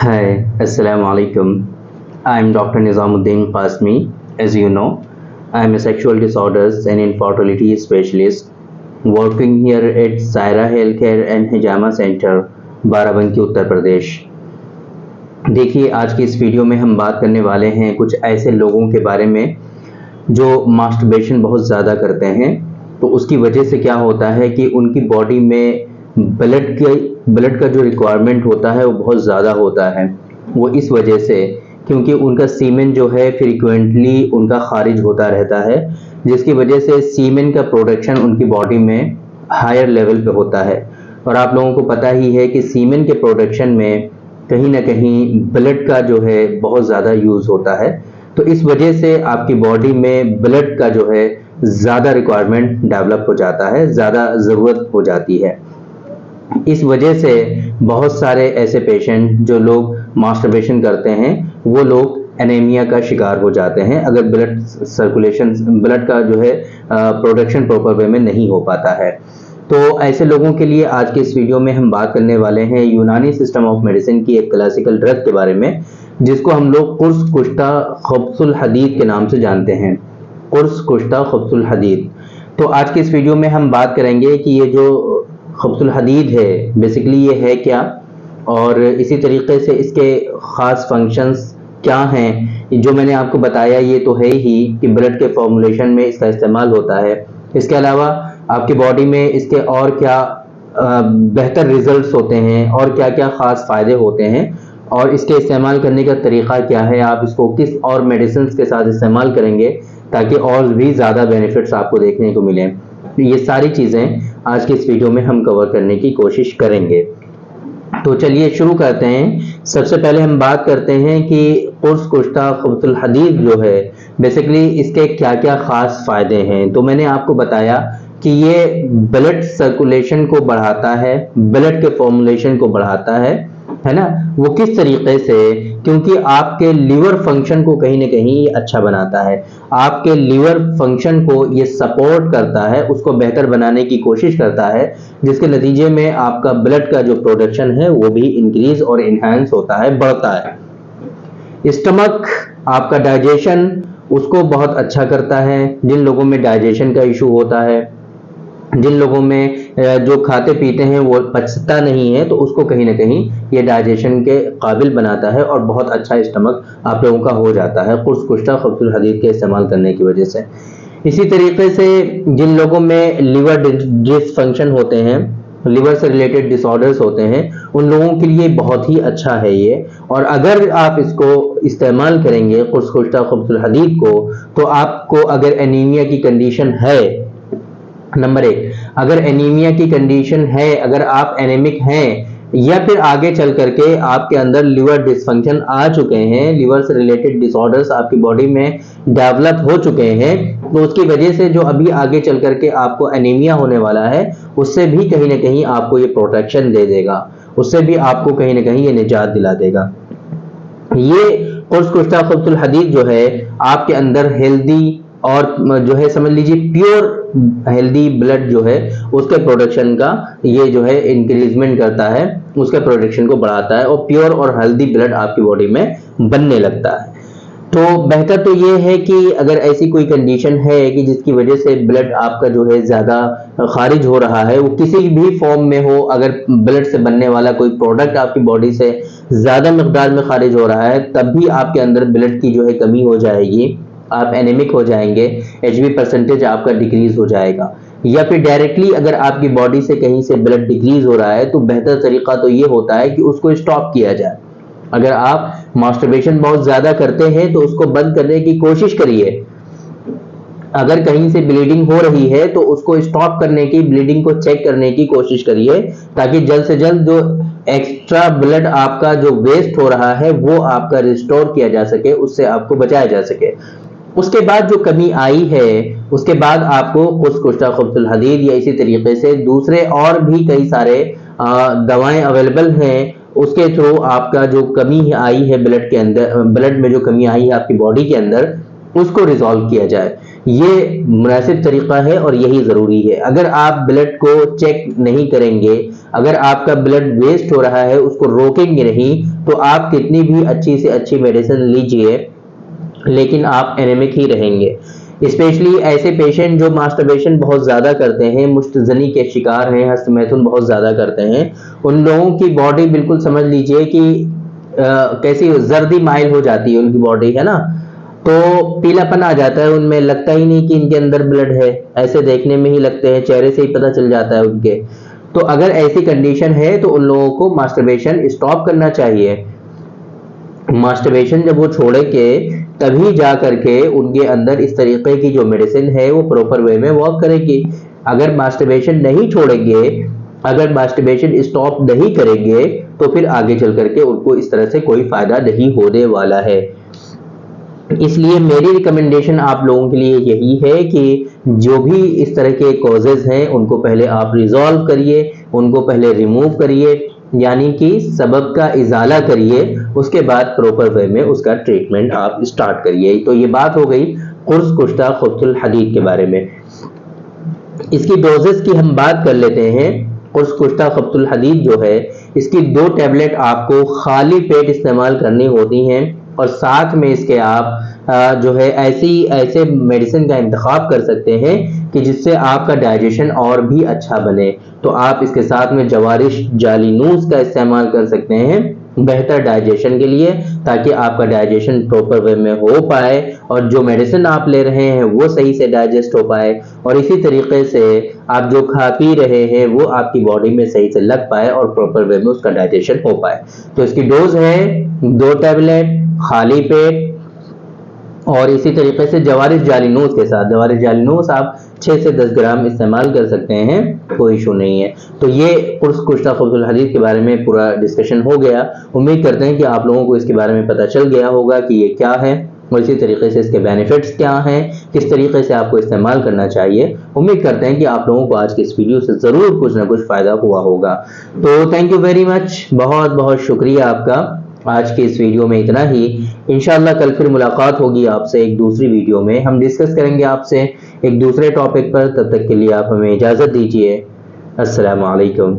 Hi, Assalamu alaikum. I'm Dr. Nizamuddin Qasmi. As you know, I'm a sexual disorders and infertility specialist working here at Zaira Healthcare and Hijama Center, Barabanki Uttar Pradesh. देखिए, आज की इस video में हम बात करने वाले हैं कुछ ऐसे लोगों के बारे में जो मास्टरबेशन बहुत ज़्यादा करते हैं। तो उसकी वजह से क्या होता है कि उनकी बॉडी में ब्लड का जो रिक्वायरमेंट होता है वो बहुत ज़्यादा होता है। वो इस वजह से क्योंकि उनका सीमेन जो है फ्रीक्वेंटली उनका खारिज होता रहता है, जिसकी वजह से सीमेन का प्रोडक्शन उनकी बॉडी में हायर लेवल पे होता है। और आप लोगों को पता ही है कि सीमेन के प्रोडक्शन में कहीं ना कहीं ब्लड का जो है बहुत ज़्यादा यूज़ होता है। तो इस वजह से आपकी बॉडी में ब्लड का जो है ज़्यादा रिक्वायरमेंट डेवलप हो जाता है, ज़्यादा ज़रूरत हो जाती है। इस वजह से बहुत सारे ऐसे पेशेंट जो लोग मास्टरबेशन करते हैं वो लोग एनीमिया का शिकार हो जाते हैं, अगर ब्लड का जो है प्रोडक्शन प्रॉपर वे में नहीं हो पाता है। तो ऐसे लोगों के लिए आज के इस वीडियो में हम बात करने वाले हैं यूनानी सिस्टम ऑफ मेडिसिन की एक क्लासिकल ड्रग के बारे में, जिसको हम लोग कुर्स कुश्ता खब्सुल हदीद के नाम से जानते हैं। कुर्स कुश्ता खब्सुल हदीद। तो आज के इस वीडियो में हम बात करेंगे कि ये जो खब्सुल हदीद है बेसिकली ये है क्या, और इसी तरीके से इसके ख़ास फंक्शंस क्या हैं। जो मैंने आपको बताया ये तो है ही कि ब्लड के फॉर्मुलेशन में इसका इस्तेमाल होता है। इसके अलावा आपकी बॉडी में इसके और क्या बेहतर रिजल्ट्स होते हैं और क्या क्या ख़ास फ़ायदे होते हैं, और इसके इस्तेमाल करने का तरीक़ा क्या है, आप इसको किस और मेडिसिन के साथ इस्तेमाल करेंगे ताकि और भी ज़्यादा बेनिफिट्स आपको देखने को मिलें। ये सारी चीज़ें आज की इस वीडियो में हम कवर करने की कोशिश करेंगे। तो चलिए शुरू करते हैं। सबसे पहले हम बात करते हैं कि कुर्स कुश्ता खब्सुल हदीद जो है बेसिकली इसके क्या क्या ख़ास फ़ायदे हैं। तो मैंने आपको बताया कि ये ब्लड सर्कुलेशन को बढ़ाता है, ब्लड के फॉर्मुलेशन को बढ़ाता है ना। वो किस तरीके से, क्योंकि आपके लीवर फंक्शन को कहीं ना कहीं ये अच्छा बनाता है, आपके लीवर फंक्शन को ये सपोर्ट करता है, उसको बेहतर बनाने की कोशिश करता है, जिसके नतीजे में आपका ब्लड का जो प्रोडक्शन है वो भी इंक्रीज और इनहेंस होता है, बढ़ता है। स्टमक आपका डाइजेशन उसको बहुत अच्छा करता है। जिन लोगों में डाइजेशन का इशू होता है, जिन लोगों में जो खाते पीते हैं वो पचता नहीं है, तो उसको कहीं ना कहीं ये डाइजेशन के काबिल बनाता है और बहुत अच्छा स्टमक आप लोगों का हो जाता है कुर्स कुश्ता खब्सुल हदीद के इस्तेमाल करने की वजह से। इसी तरीके से जिन लोगों में लिवर डिसफंक्शन होते हैं, लिवर से रिलेटेड डिसऑर्डर्स होते हैं, उन लोगों के लिए बहुत ही अच्छा है ये। और अगर आप इसको इस्तेमाल करेंगे कुर्स कुश्ता खब्सुल हदीद को, तो आपको अगर एनीमिया की कंडीशन है, नंबर 1, अगर एनीमिया की कंडीशन है, अगर आप एनेमिक हैं, या फिर आगे चल करके आपके अंदर लिवर डिसफंक्शन आ चुके हैं, लिवर से रिलेटेड डिसऑर्डर्स आपकी बॉडी में डेवलप हो चुके हैं, तो उसकी वजह से जो अभी आगे चल करके आपको एनीमिया होने वाला है उससे भी कहीं ना कहीं आपको ये प्रोटेक्शन दे देगा, उससे भी आपको कहीं ना कहीं ये निजात दिला देगा। ये कुर्स कुश्ता खब्सुल हदीद जो है आपके अंदर हेल्दी और जो है समझ लीजिए प्योर हेल्दी ब्लड जो है उसके प्रोडक्शन का ये जो है इंक्रीजमेंट करता है, उसके प्रोडक्शन को बढ़ाता है और प्योर और हेल्दी ब्लड आपकी बॉडी में बनने लगता है। तो बेहतर तो ये है कि अगर ऐसी कोई कंडीशन है कि जिसकी वजह से ब्लड आपका जो है ज़्यादा खारिज हो रहा है, वो किसी भी फॉर्म में हो, अगर ब्लड से बनने वाला कोई प्रोडक्ट आपकी बॉडी से ज़्यादा मकदार में खारिज हो रहा है, तब भी आपके अंदर ब्लड की जो है कमी हो जाएगी, आप एनेमिक हो जाएंगे, HB परसेंटेज आपका डिक्रीज हो जाएगा। या फिर डायरेक्टली अगर आपकी बॉडी से कहीं से ब्लड डिक्रीज हो रहा है, तो बेहतर तरीका तो ये होता है कि उसको स्टॉप किया जाए। अगर आप मास्टरबेशन बहुत ज़्यादा करते हैं तो उसको बंद करने की कोशिश करिए। अगर कहीं से ब्लीडिंग हो रही है तो उसको स्टॉप करने की, ब्लीडिंग को चेक करने की कोशिश करिए, ताकि जल्द से जल्द जो एक्स्ट्रा ब्लड आपका जो वेस्ट हो रहा है वो आपका रिस्टोर किया जा सके, उससे आपको बचाया जा सके। उसके बाद जो कमी आई है उसके बाद आपको कुर्स कुश्ता खब्सुल हदीद या इसी तरीके से दूसरे और भी कई सारे दवाएं अवेलेबल हैं, उसके थ्रू आपका जो कमी आई है ब्लड के अंदर, ब्लड में जो कमी आई है आपकी बॉडी के अंदर, उसको रिजॉल्व किया जाए। ये मुनासिब तरीका है और यही ज़रूरी है। अगर आप ब्लड को चेक नहीं करेंगे, अगर आपका ब्लड वेस्ट हो रहा है उसको रोकेंगे नहीं, तो आप कितनी भी अच्छी से अच्छी मेडिसिन लीजिए लेकिन आप एनेमिक ही रहेंगे। स्पेशली ऐसे पेशेंट जो मास्टरबेशन बहुत ज़्यादा करते हैं, मुश्तजनी के शिकार हैं, हस्तमैथुन बहुत ज़्यादा करते हैं, उन लोगों की बॉडी बिल्कुल समझ लीजिए कि कैसी जर्दी माइल हो जाती है उनकी बॉडी, है ना। तो पीलापन आ जाता है उनमें, लगता ही नहीं कि इनके अंदर ब्लड है, ऐसे देखने में ही लगते हैं, चेहरे से ही पता चल जाता है उनके। तो अगर ऐसी कंडीशन है तो उन लोगों को मास्टरबेशन स्टॉप करना चाहिए। मास्टरबेशन जब वो छोड़ेंगे तभी जा करके उनके अंदर इस तरीके की जो मेडिसिन है वो प्रॉपर वे में वर्क करेगी। अगर मास्टरबेशन नहीं छोड़ेंगे, अगर मास्टरबेशन स्टॉप नहीं करेंगे, तो फिर आगे चल करके उनको इस तरह से कोई फायदा नहीं होने वाला है। इसलिए मेरी रिकमेंडेशन आप लोगों के लिए यही है कि जो भी इस तरह के कॉजेज हैं उनको पहले आप रिजॉल्व करिए, उनको पहले रिमूव करिए, यानी कि सबब का इजाला करिए, उसके बाद प्रॉपर वे में उसका ट्रीटमेंट आप स्टार्ट करिए। तो ये बात हो गई कुर्स कुश्ता खब्तुल हदीद के बारे में। इसकी डोजेस की हम बात कर लेते हैं। कुर्स कुश्ता खब्तुल हदीद जो है, इसकी 2 टैबलेट आपको खाली पेट इस्तेमाल करनी होती हैं और साथ में इसके आप जो है ऐसे मेडिसिन का इंतखाब कर सकते हैं कि जिससे आपका डाइजेशन और भी अच्छा बने। तो आप इसके साथ में जवारिश जालिनूस का इस्तेमाल कर सकते हैं बेहतर डाइजेशन के लिए, ताकि आपका डाइजेशन प्रॉपर वे में हो पाए और जो मेडिसिन आप ले रहे हैं वो सही से डाइजेस्ट हो पाए, और इसी तरीके से आप जो खा पी रहे हैं वो आपकी बॉडी में सही से लग पाए और प्रॉपर वे में उसका डाइजेशन हो पाए। तो इसकी डोज है 2 टैबलेट खाली पेट, और इसी तरीके से जवारिश जालिनूस के साथ, जवारिश जालिनूस आप 6 से 10 ग्राम इस्तेमाल कर सकते हैं, कोई इशू नहीं है। तो ये कुर्स कुश्ता खब्तुल हदीद के बारे में पूरा डिस्कशन हो गया। उम्मीद करते हैं कि आप लोगों को इसके बारे में पता चल गया होगा कि ये क्या है और इसी तरीके से इसके बेनिफिट्स क्या हैं, किस तरीके से आपको इस्तेमाल करना चाहिए। उम्मीद करते हैं कि आप लोगों को आज की इस वीडियो से ज़रूर कुछ ना कुछ फ़ायदा हुआ होगा। तो थैंक यू वेरी मच, बहुत बहुत शुक्रिया आपका। आज के इस वीडियो में इतना ही। इंशाल्लाह कल फिर मुलाकात होगी आपसे एक दूसरी वीडियो में, हम डिस्कस करेंगे आपसे एक दूसरे टॉपिक पर। तब तक के लिए आप हमें इजाज़त दीजिए। अस्सलामु अलैकुम।